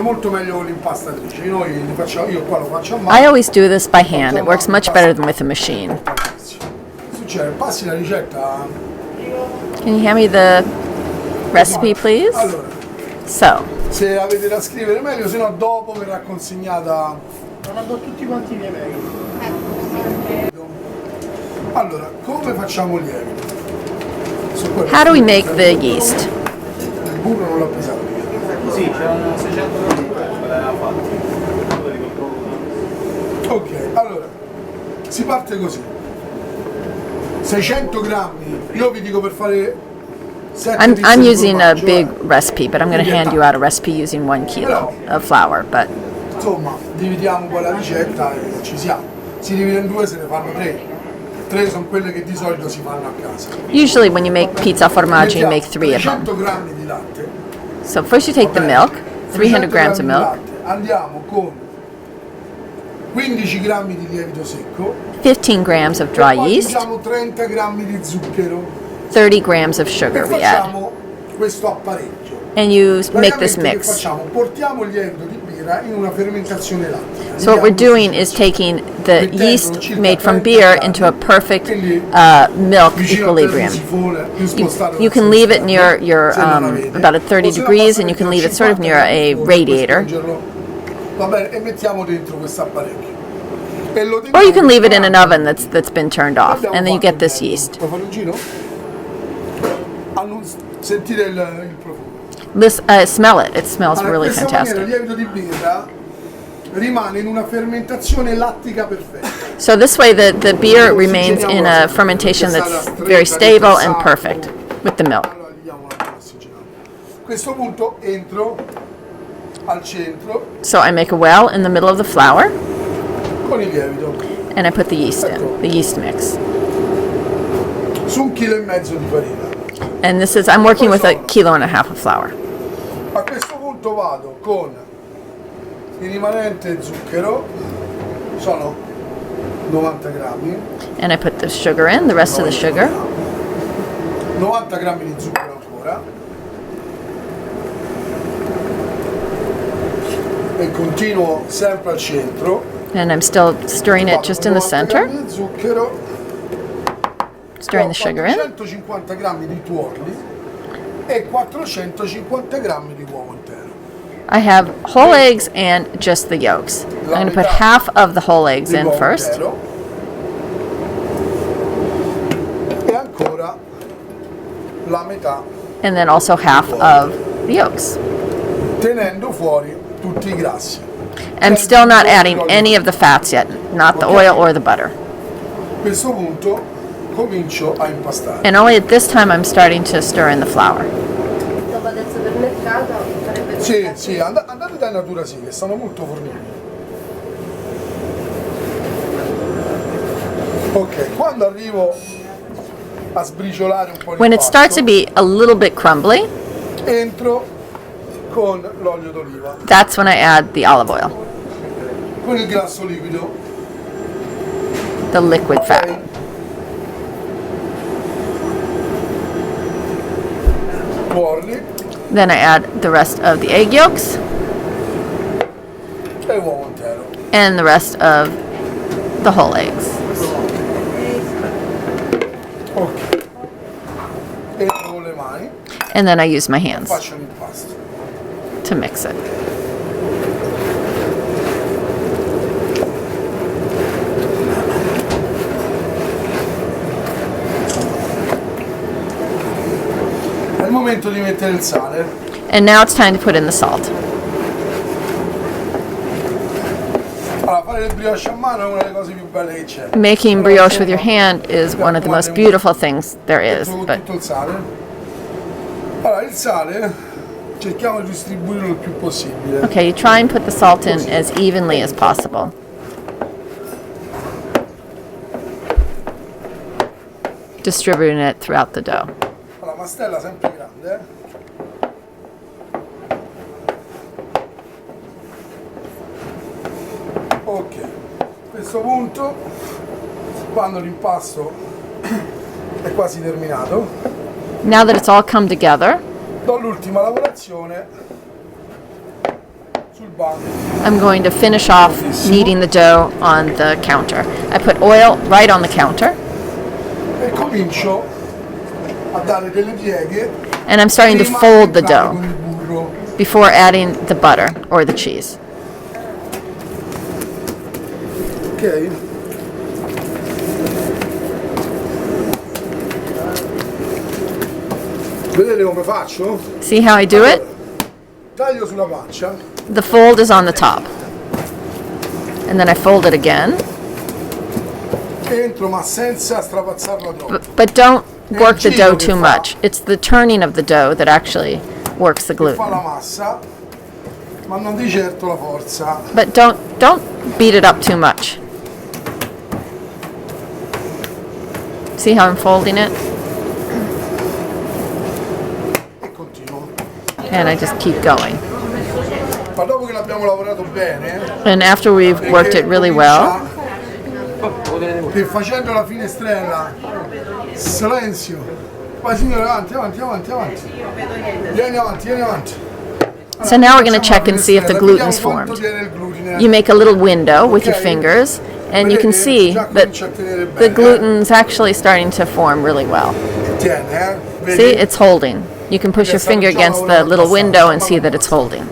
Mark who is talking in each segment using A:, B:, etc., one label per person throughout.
A: molto meglio con l'impastatrice. Io qua lo faccio a mano.
B: I always do this by hand. It works much better than with a machine.
A: Succede, passi la ricetta.
B: Can you hand me the recipe, please?
A: Allora,
B: So,
A: se avete da scrivere meglio, se no dopo verrà consegnata.
C: Non do tutti quanti i miei mail.
A: Allora, come facciamo il lievito?
B: how do we make the yeast?
A: Il burro non l'ho pesato.
C: Sì, c'erano 600 grammi, me l'aveva fatto.
A: Ok, allora, si parte così. 600 grammi, io vi dico per fare 7
B: I'm using a big recipe, but I'm going to hand you out a recipe using 1 kilo of flour. But
A: insomma, dividiamo poi la ricetta e ci siamo. Si divide in 2, se ne fanno 3. 3 sono quelle che di solito si fanno a casa.
B: usually when you make pizza al formaggio, you make 3 of
A: 300
B: them.
A: grammi di latte.
B: So first you take the milk, 300 grams of milk,
A: Andiamo con 15 grammi di lievito secco.
B: 15 grams of
A: E
B: dry
A: poi
B: yeast,
A: aggiungiamo 30 grammi di zucchero.
B: 30 grams of
A: E
B: sugar we add.
A: facciamo questo apparecchio.
B: And you make this
A: Praticamente che
B: mix.
A: facciamo? Portiamo il lievito di birra in una fermentazione lattica.
B: So what we're doing is taking the yeast made from beer into a perfect milk equilibrium. You can leave it near your about at 30 degrees, and you can leave it sort of near a radiator,
A: Va bene, e mettiamo dentro questo apparecchio. E lo
B: or you can leave it in an
A: teniamo
B: oven that's been turned off, and then you get this yeast.
A: Puoi fare un giro? Sentire il profumo.
B: This smell it. It smells
A: Allora,
B: really
A: in questa maniera il
B: fantastic.
A: lievito di birra rimane in una fermentazione lattica perfetta.
B: So this way the beer remains in a fermentation that's very stable and perfect with the milk.
A: Allora gli diamo una buona ossigenata. A questo punto entro al centro
B: So I make a well in the middle of the flour,
A: con il lievito
B: and I put the yeast in, the yeast mix.
A: su 1,5 kg di farina.
B: And this is, I'm working with 1.5 kilograms of flour.
A: A questo punto vado con il rimanente zucchero, sono 90 grammi.
B: And I put the sugar in, the rest of the sugar.
A: 90 grammi di zucchero ancora. E continuo sempre al centro.
B: And I'm still stirring it just in the
A: 90
B: center,
A: grammi di zucchero.
B: stirring the sugar in.
A: 450 grammi di tuorli e 450 grammi di uovo intero.
B: I have whole eggs and just the yolks. I'm going to put half of the whole eggs
A: Di
B: in
A: uovo
B: first,
A: intero. E ancora la metà,
B: and then also half of the yolks.
A: tenendo fuori tutti i grassi.
B: I'm still not adding any of the fats yet, not the oil or the butter.
A: A questo punto comincio a impastare.
B: And only at this time I'm starting to stir in the flour.
D: Dopo adesso del mercato farebbe
A: Sì, andate da Natura sì, che stanno molto forniti. Ok, quando arrivo a sbriciolare un po'
B: When it starts to
A: l'impasto,
B: be a little bit crumbly,
A: entro con l'olio d'oliva,
B: that's when I add the olive oil,
A: con il grasso liquido,
B: the liquid
A: ok?
B: fat.
A: Tuorli
B: Then I add the rest of the egg yolks
A: e uovo intero.
B: and the rest of the whole eggs.
A: Ok. Entro con le mani,
B: And then I use my hands
A: faccio l'impasto.
B: to mix it.
A: È il momento di mettere il sale.
B: And now it's time to put in the salt.
A: Allora, fare le brioche a mano è una delle cose più belle che c'è.
B: Making brioche with your hand is one of the most beautiful things there is, but
A: Tutto il sale. Allora, il sale cerchiamo di distribuirlo il più possibile.
B: okay, you try and put the salt in as evenly as possible. Distributing it throughout the dough.
A: Allora, mastella sempre grande, eh? Ok, a questo punto, quando l'impasto è quasi terminato,
B: Now that it's all come together,
A: do l'ultima lavorazione sul banco.
B: I'm going to finish off kneading the dough on the counter. I put oil right on the counter.
A: E comincio a dare delle pieghe.
B: And I'm starting to
A: prima
B: fold
A: di
B: the
A: entrare
B: dough
A: con il burro.
B: before adding the butter or the cheese.
A: Ok? Vedete come faccio?
B: See how I do it?
A: Taglio sulla pancia.
B: The fold is on the top. And then I fold it again.
A: Entro ma senza strapazzarla troppo.
B: But don't work the dough too much. It's the turning of the dough that actually works the
A: Fa la
B: gluten.
A: massa, ma non di certo la forza.
B: But don't beat it up too much. See how I'm folding it?
A: E continuo.
B: And I just keep going.
A: Ma dopo che l'abbiamo lavorato bene,
B: And after we've worked it really well,
A: che facendo la finestrella, silenzio. Vai signore, avanti, avanti, avanti, avanti. Vieni avanti, vieni avanti.
B: so now we're going to check and see if the gluten's
A: Vediamo quanto
B: formed.
A: tiene il glutine.
B: You make a little window with your fingers, and you can see
A: Già
B: that
A: comincia a tenere
B: the
A: bene,
B: gluten's actually starting to form really well.
A: Tiene, Vedi?
B: See, it's holding. You can push your finger against the little window and see that it's holding.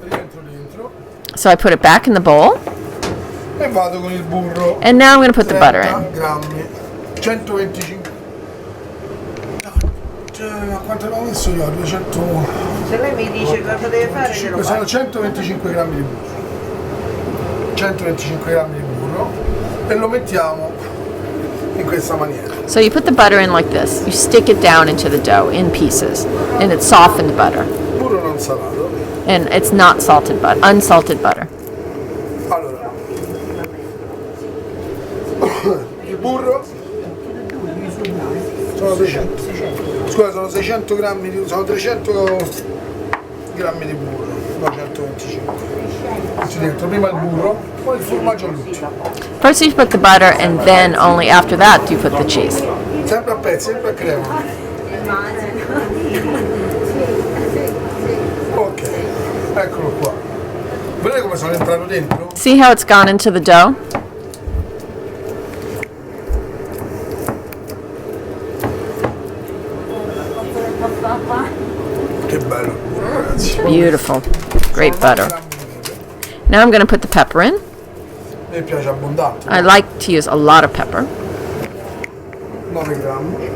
A: Rientro dentro
B: So I put it back in the bowl,
A: e vado con il burro.
B: and now I'm going to put the butter
A: 30
B: in.
A: grammi, 125. Ma quanto avevo messo io? 200.
E: Se lei mi dice cosa deve fare, glielo
A: Sono
E: faccio.
A: 125 grammi di burro. 125 grammi di burro e lo mettiamo in questa maniera.
B: So you put the butter in like this. You stick it down into the dough in pieces, and it's softened butter.
A: Burro non salato.
B: And it's not salted butter, unsalted butter.
A: Allora, il burro sono 300. Scusa, sono 600 grammi di, sono 300 grammi di burro, no 125. Ci dentro prima il burro, poi il formaggio all'ultimo.
B: First you put the butter, and then only after that do you put the cheese.
A: Sempre a pezzi, sempre a crema. Ok, eccolo qua. Vedete come sono entrato dentro?
B: See how it's gone into the dough?
A: Che bello il burro, ragazzi.
B: Beautiful. Great butter. Now I'm going to put the pepper in.
A: A me piace abbondante,
B: I like to use a lot of pepper.
A: 9 grammi.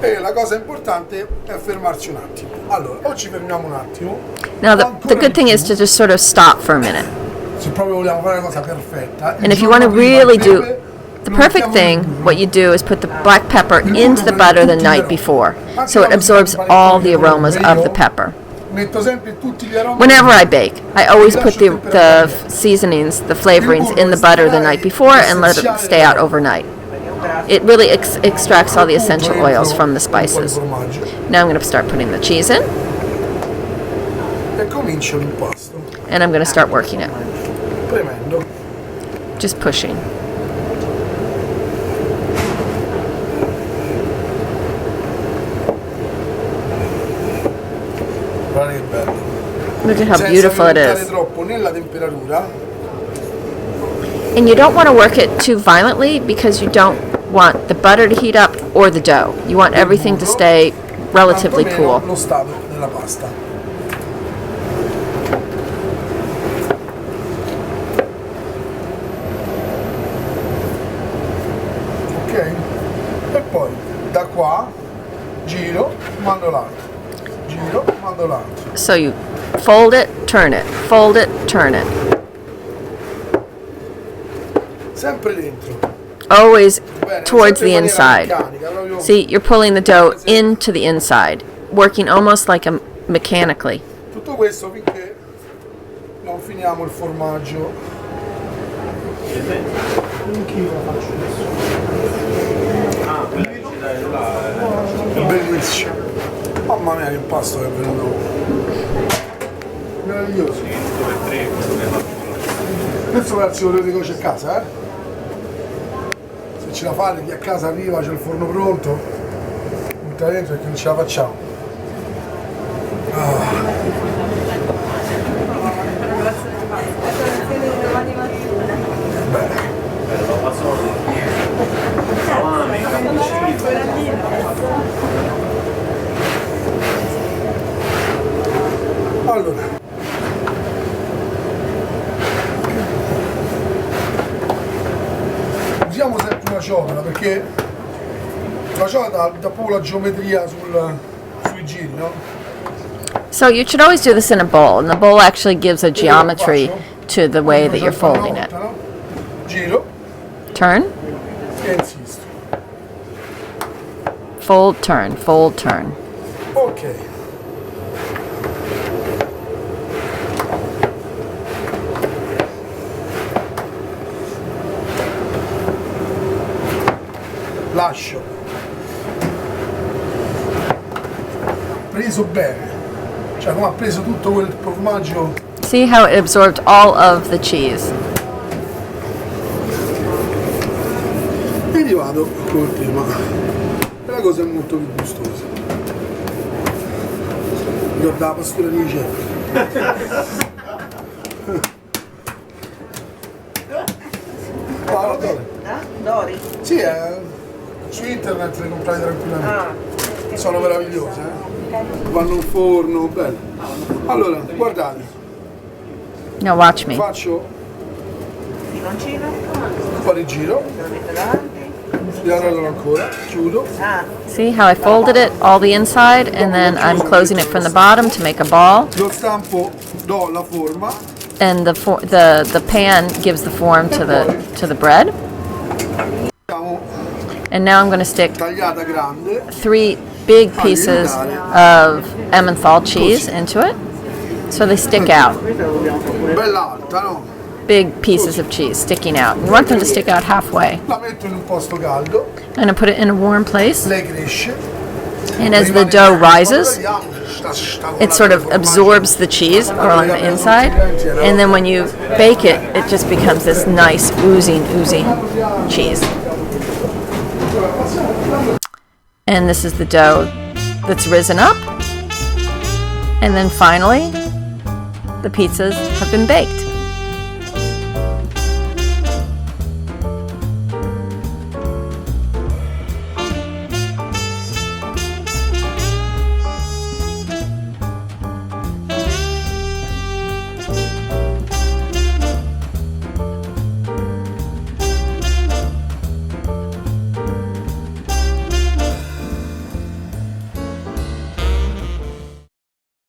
A: E la cosa importante è fermarci un attimo. Allora, o ci fermiamo un attimo.
B: Now the good thing is to just sort of stop for a minute.
A: Se proprio vogliamo fare la cosa perfetta.
B: And if you want to really do the perfect thing, what you do is put the black pepper into the butter the night before, so it absorbs all the aromas of the pepper.
A: Metto sempre tutti gli aromi.
B: Whenever I bake, I always put the seasonings, the flavorings in the butter the night before and let it stay out overnight. It really extracts all the essential oils from the spices. Now I'm going to start putting the cheese in,
A: E comincio l'impasto.
B: and I'm going to start working it.
A: Premendo.
B: Just pushing.
A: Guarda che bello.
B: Look at how
A: Senza
B: beautiful it
A: aumentare
B: is.
A: troppo nella temperatura.
B: And you don't want to work it too violently because you don't want the butter to heat up or the dough. You want everything to stay relatively
A: Tantomeno
B: cool.
A: lo stato della pasta. Ok? E poi da qua giro, mando l'altro. Giro, mando l'altro.
B: So you fold it, turn it, fold it, turn it.
A: Sempre dentro.
B: Always
A: Bene,
B: towards
A: sempre
B: the
A: in maniera
B: inside.
A: meccanica, proprio
B: See, you're pulling the dough into the inside, working almost like a mechanically.
A: tutto questo finché non finiamo il formaggio. Bellissimo. Mamma mia che impasto che è venuto. Meraviglioso. Questo ragazzi lo dovete cuocere a casa, Se ce la fate, chi a casa arriva, c'è il forno pronto, butta dentro perché non ce la facciamo. Allora. Usiamo sempre una ciotola perché la ciotola dà proprio la geometria sui giri, no?
B: So you should always do this in a bowl, and the bowl actually gives a geometry to the way that you're folding it.
A: No? Giro
B: Turn,
A: e insisto.
B: fold, turn, fold, turn.
A: Ok. Lascio. Preso bene. Cioè come ha preso tutto quel formaggio.
B: See how it absorbed all of the cheese.
A: E rivado col tema. E la cosa è molto più gustosa. Guarda la pastura di ricetta. Guarda, Dore.
E: Dori?
A: Sì, su internet le comprate tranquillamente. Sono meravigliose, vanno in forno, belle. Allora, guardate,
B: Now watch me.
A: faccio
E: Filoncino?
A: un po' di giro,
E: Te lo metto davanti?
A: li arrotolo ancora, chiudo,
B: See how I folded it all the inside, and then I'm closing it from the bottom to make a ball,
A: lo stampo, do la forma,
B: and the pan gives the form to the bread.
A: diciamo
B: And now I'm going to stick
A: tagliata grande,
B: 3 big pieces of Emmenthal cheese into it, so they stick out.
A: bella alta, no?
B: Big pieces of cheese sticking out. You want them to stick out halfway.
A: La metto in un posto caldo,
B: I'm going to put it in a warm place,
A: lei cresce,
B: and as the dough rises, it sort of absorbs the cheese on the inside, and then when you bake it, it just becomes this nice oozing cheese. And this is the dough that's risen up. And then finally, the pizzas have been baked.